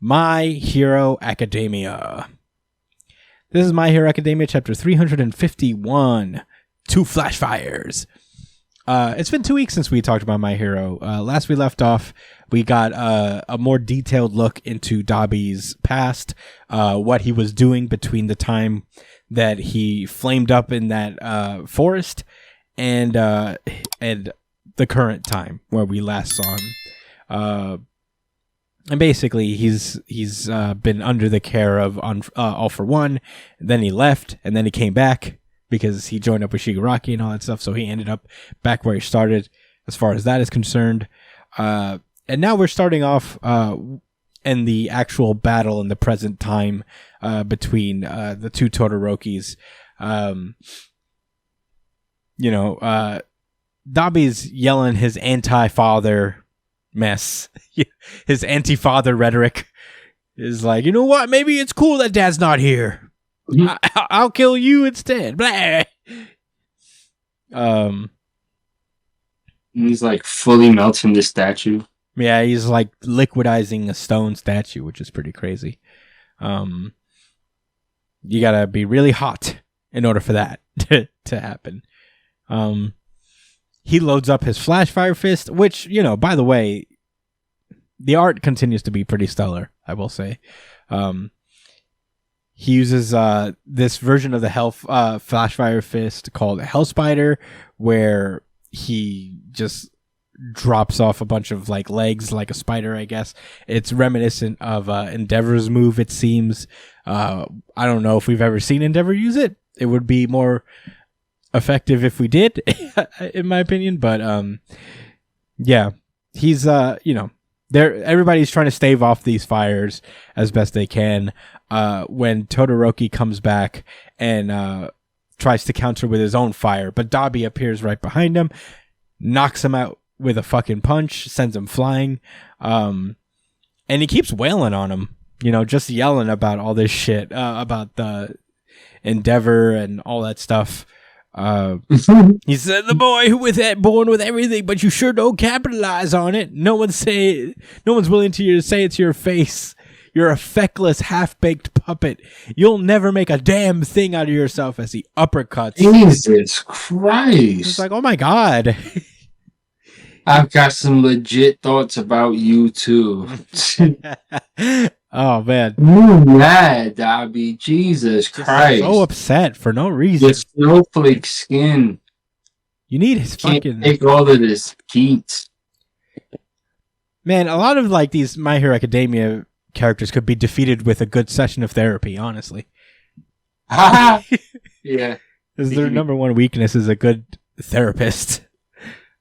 My Hero Academia. This is My Hero Academia chapter 351, Two Flashfires. It's been 2 weeks since we talked about My Hero. Last we left off, we got a more detailed look into Dabi's past, what he was doing between the time that he flamed up in that forest and the current time where we last saw him. And basically, he's been under the care of All For One. Then he left, and then he came back because he joined up with Shigaraki and all that stuff. So he ended up back where he started, as far as that is concerned. And now we're starting off in the actual battle in the present time between the two Todorokis. Dabi's yelling his anti-father mess. His anti-father rhetoric is like, you know what? Maybe it's cool that Dad's not here. I'll kill you instead. Blah. He's like fully melting the statue. Yeah, he's like liquidizing a stone statue, which is pretty crazy. You gotta be really hot in order for that to happen. He loads up his Flashfire Fist, which, by the way, the art continues to be pretty stellar, I will say. He uses this version of the Flashfire Fist called Hell Spider, where he just drops off a bunch of like legs like a spider, I guess. It's reminiscent of Endeavor's move, it seems. I don't know if we've ever seen Endeavor use it. It would be more effective if we did, in my opinion. But yeah, he's everybody's trying to stave off these fires as best they can. When Todoroki comes back and tries to counter with his own fire, but Dabi appears right behind him, knocks him out with a fucking punch, sends him flying, and he keeps wailing on him, just yelling about all this shit, about the Endeavor and all that stuff. He said, the boy who born with everything, but you sure don't capitalize on it. No one's willing to say it to your face. You're a feckless, half-baked puppet. You'll never make a damn thing out of yourself, as he uppercuts. Jesus Christ. It's like, oh my God. I've got some legit thoughts about you too. Oh man. You're mad, Dabi. Jesus Christ. So upset for no reason. The snowflake skin. You need his fucking... take all of this heat. Man, a lot of like these My Hero Academia characters could be defeated with a good session of therapy, honestly. Yeah. Because their number one weakness is a good therapist.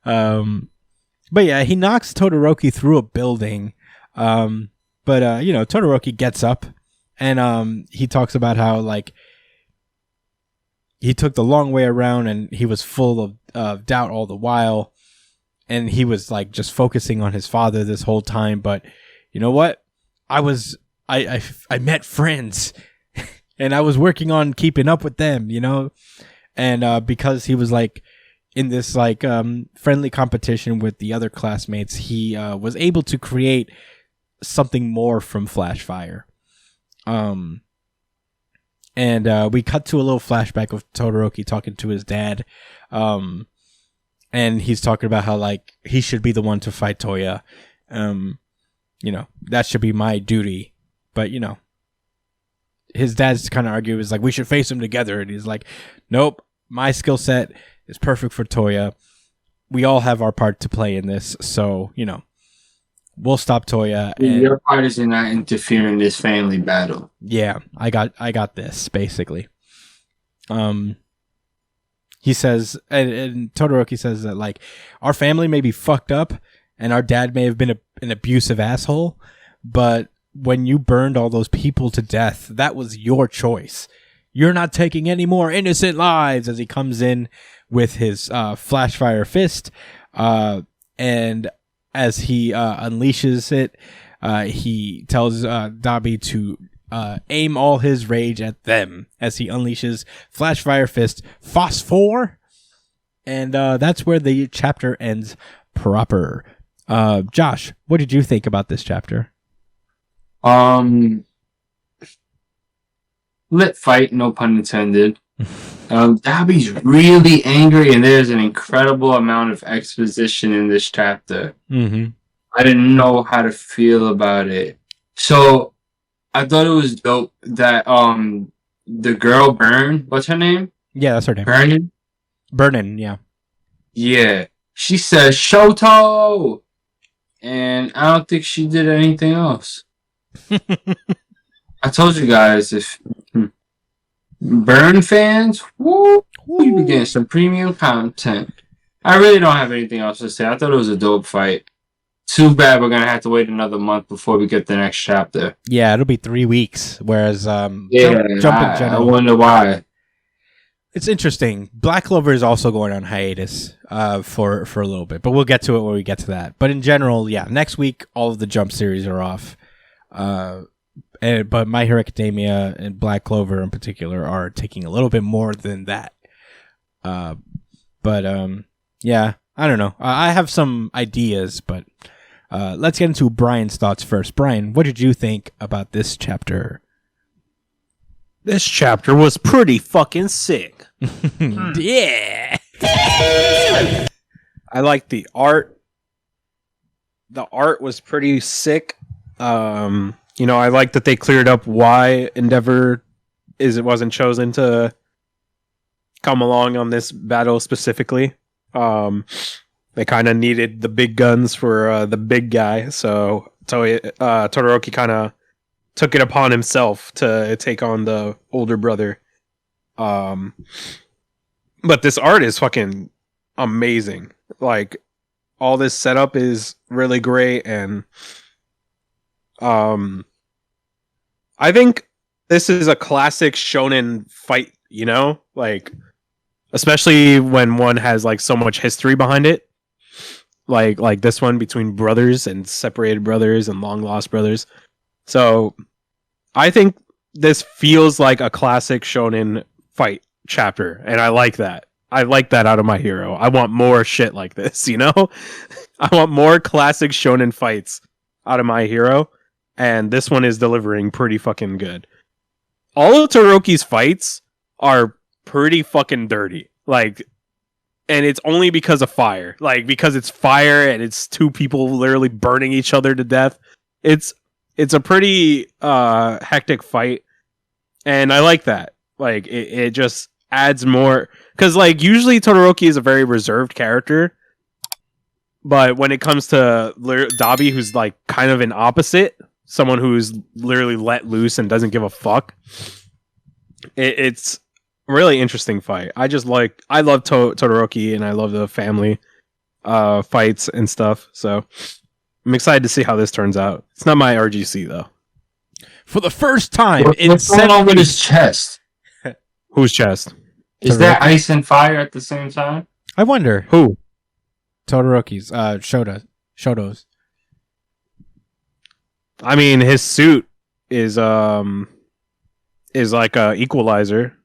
But yeah, he knocks Todoroki through a building. But Todoroki gets up and he talks about how like he took the long way around and he was full of doubt all the while. And he was like just focusing on his father this whole time. But you know what? I met friends and I was working on keeping up with them, and because he was like in this like friendly competition with the other classmates, he was able to create something more from Flashfire. And we cut to a little flashback of Todoroki talking to his dad, and he's talking about how like he should be the one to fight Toya. That should be my duty. But, his dad's kind of arguing, is like, we should face him together. And he's like, nope, my skill set is perfect for Toya. We all have our part to play in this. So, we'll stop Toya. And your part is to not interfere in this family battle. Yeah, I got this, basically. He says, and Todoroki says that, like, our family may be fucked up and our dad may have been an abusive asshole, but when you burned all those people to death, that was your choice. You're not taking any more innocent lives, as he comes in with his Flashfire Fist. And as he unleashes it, he tells Dabi to aim all his rage at them as he unleashes Flashfire Fist Phosphor. And that's where the chapter ends proper. Josh, what did you think about this chapter? Um, lit fight, no pun intended. Dobby's really angry, and there's an incredible amount of exposition in this chapter. Mm-hmm. I didn't know how to feel about it. So I thought it was dope that the girl Byrne, what's her name? Yeah, that's her name. Burnin, yeah. Yeah. She says Shoto, and I don't think she did anything else. I told you guys, if Burn fans, woo, you be getting some premium content. I really don't have anything else to say. I thought it was a dope fight. Too bad we're gonna have to wait another month before we get the next chapter. Yeah, it'll be 3 weeks. Whereas Jump in I general, wonder why. it's interesting. Black Clover is also going on hiatus for a little bit, but we'll get to it when we get to that. But in general, yeah, next week all of the Jump series are off. But My Hero Academia and Black Clover in particular are taking a little bit more than that. Yeah, I don't know. I have some ideas, but let's get into Brian's thoughts first. Brian, what did you think about this chapter? This chapter was pretty fucking sick. Yeah. I like the art. The art was pretty sick. I like that they cleared up why Endeavor wasn't chosen to come along on this battle specifically. They kind of needed the big guns for the big guy, so Todoroki kind of took it upon himself to take on the older brother. But this art is fucking amazing. Like, all this setup is really great, and I think this is a classic shonen fight, like, especially when one has like so much history behind it, like this one between brothers and separated brothers and long lost brothers. So I think this feels like a classic shonen fight chapter, and I like that. I like that out of My Hero. I want more shit like this, I want more classic shonen fights out of My Hero, and this one is delivering pretty fucking good. All of Todoroki's fights are pretty fucking dirty. Like, and it's only because of fire. Like, because it's fire and it's two people literally burning each other to death. It's a pretty hectic fight, and I like that. Like, it just adds more, because like usually Todoroki is a very reserved character, but when it comes to Dabi, who's like kind of an opposite, someone who's literally let loose and doesn't give a fuck, it's a really interesting fight. I love Todoroki, and I love the family fights and stuff, so I'm excited to see how this turns out. It's not my RGC though. For the first time, what's going on with his chest? Whose chest? Is that ice and fire at the same time? I wonder. Who? Todoroki's. Shoto's. I mean, his suit is like a equalizer.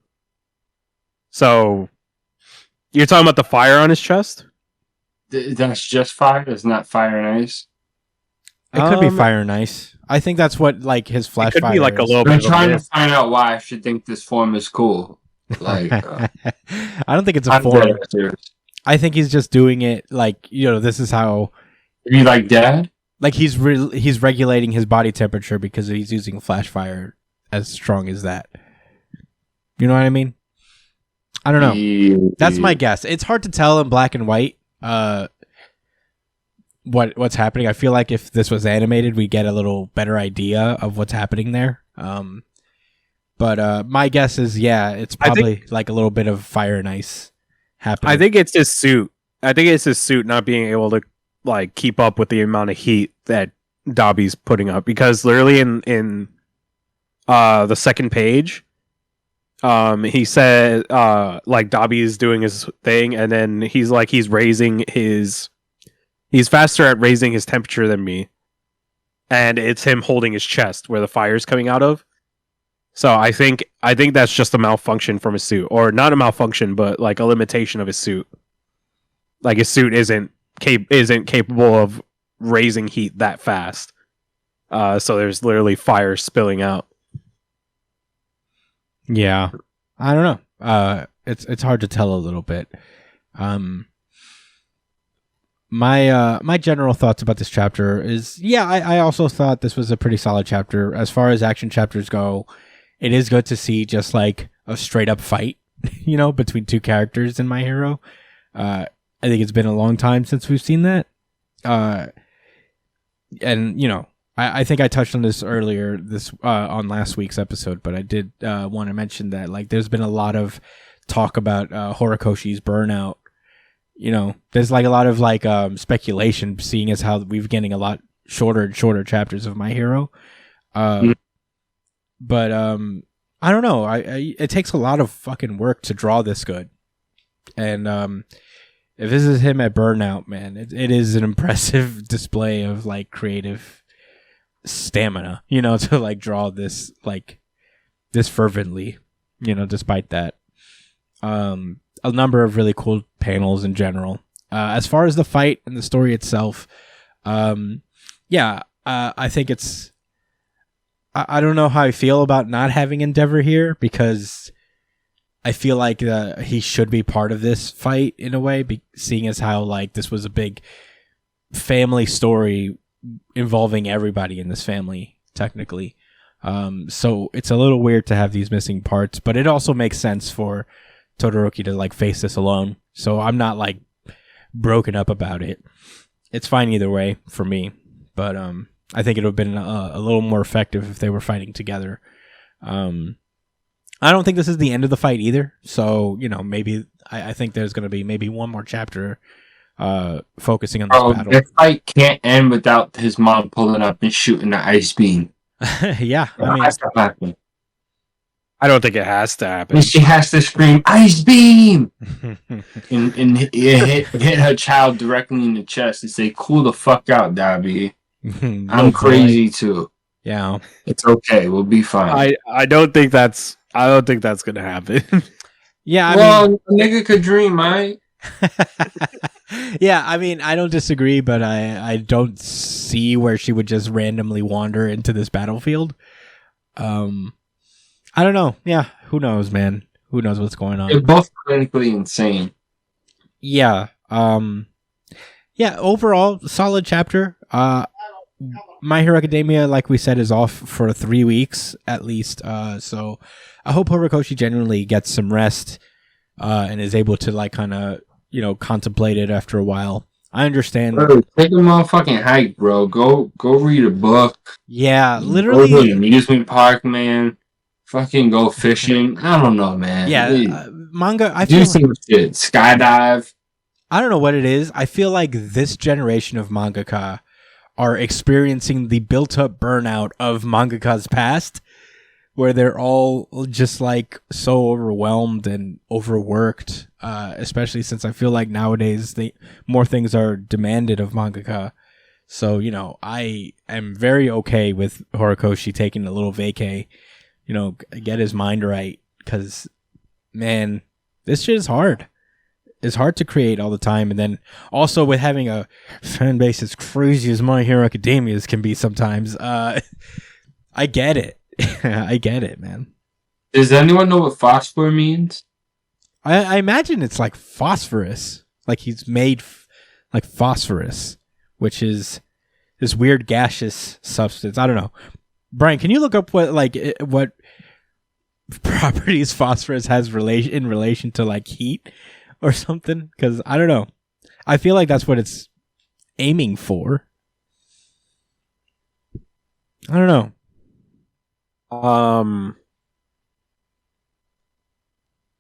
So you're talking about the fire on his chest? That's just fire. It's not fire and ice. It could be fire and ice. I think that's what like his flash could fire be like is. a little I'm bit. trying to find out why I should think this form is cool. Like, I don't think it's a form. I think he's just doing it like, this is how. You like dad? Like he's regulating his body temperature because he's using flash fire as strong as that. You know what I mean? I don't know. That's my guess. It's hard to tell in black and white what's happening. I feel like if this was animated, we get a little better idea of what's happening there. But my guess is, it's probably like a little bit of fire and ice happening. I think it's his suit. I think it's his suit not being able to like keep up with the amount of heat that Dabi's putting up, because literally in the second page, he said like Dabi is doing his thing, and then he's faster at raising his temperature than me, and it's him holding his chest where the fire's coming out of. So I think that's just a malfunction from his suit, or not a malfunction, but like a limitation of his suit. Like his suit isn't capable of raising heat that fast. So there's literally fire spilling out. Yeah, I don't know. It's hard to tell a little bit. My general thoughts about this chapter is, I also thought this was a pretty solid chapter. As far as action chapters go, it is good to see just like a straight up fight, between two characters in My Hero. I think it's been a long time since we've seen that. And I think I touched on this earlier on last week's episode, but I did want to mention that like there's been a lot of talk about Horikoshi's burnout. There's like a lot of like speculation, seeing as how we've getting a lot shorter and shorter chapters of My Hero. But I don't know. It takes a lot of fucking work to draw this good, and if this is him at burnout, man, it is an impressive display of like creative stamina, to like draw this like this fervently, despite that. A number of really cool panels in general. As far as the fight and the story itself, I think it's. I don't know how I feel about not having Endeavor here, because I feel like he should be part of this fight in a way, seeing as how like this was a big family story involving everybody in this family, technically. So it's a little weird to have these missing parts, but it also makes sense for Todoroki to like face this alone. So I'm not like broken up about it. It's fine either way for me, but I think it would have been a little more effective if they were fighting together. I don't think this is the end of the fight either. So, maybe I think there's going to be maybe one more chapter focusing on this battle. The fight can't end without his mom pulling up and shooting the ice beam. Yeah, It has to happen. I don't think it has to happen. And she has to scream, "Ice beam!" and hit her child directly in the chest and say, "Cool the fuck out, Dabi. I'm crazy too. Yeah, it's okay. We'll be fine." I don't think that's gonna happen. Yeah, a nigga could dream, right? Yeah, I mean, I don't disagree, but I don't see where she would just randomly wander into this battlefield. I don't know. Yeah, who knows, man? Who knows what's going on? They're both clinically insane. Yeah. Overall, solid chapter. My Hero Academia, like we said, is off for 3 weeks at least. So I hope Horikoshi genuinely gets some rest and is able to like kind of contemplate it after a while. I understand. Bro, take a motherfucking hike, bro. Go read a book. Yeah, literally. Go to an amusement park, man. Fucking go fishing. I don't know, man. Yeah, manga. I do feel some shit. Skydive. I don't know what it is. I feel like this generation of mangaka are experiencing the built-up burnout of mangakas past, where they're all just like so overwhelmed and overworked. Especially since I feel like nowadays more things are demanded of mangaka. So I am very okay with Horikoshi taking a little vacay. Get his mind right, because, man, this shit is hard. It's hard to create all the time, and then also with having a fan base as crazy as My Hero Academia's can be sometimes. I get it. I get it, man. Does anyone know what phosphor means? I imagine it's like phosphorus. Like he's made like phosphorus, which is this weird gaseous substance. I don't know. Brian, can you look up what properties phosphorus has in relation to like heat or something? Because I don't know. I feel like that's what it's aiming for. I don't know.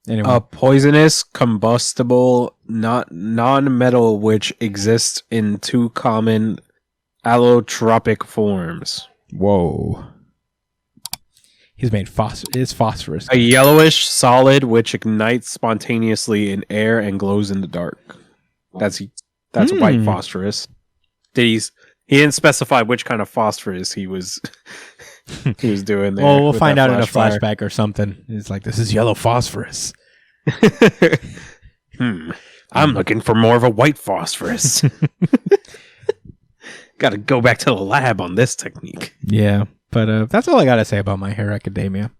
Anyway. A poisonous, combustible, non-metal which exists in two common allotropic forms. Whoa. He's made phosphorus. A yellowish solid which ignites spontaneously in air and glows in the dark. That's white phosphorus. He didn't specify which kind of phosphorus he was doing there. Well, we'll find out in a flashback or something. It's like, this is yellow phosphorus. I'm looking for more of a white phosphorus. Got to go back to the lab on this technique. Yeah, but that's all I gotta say about My Hero Academia.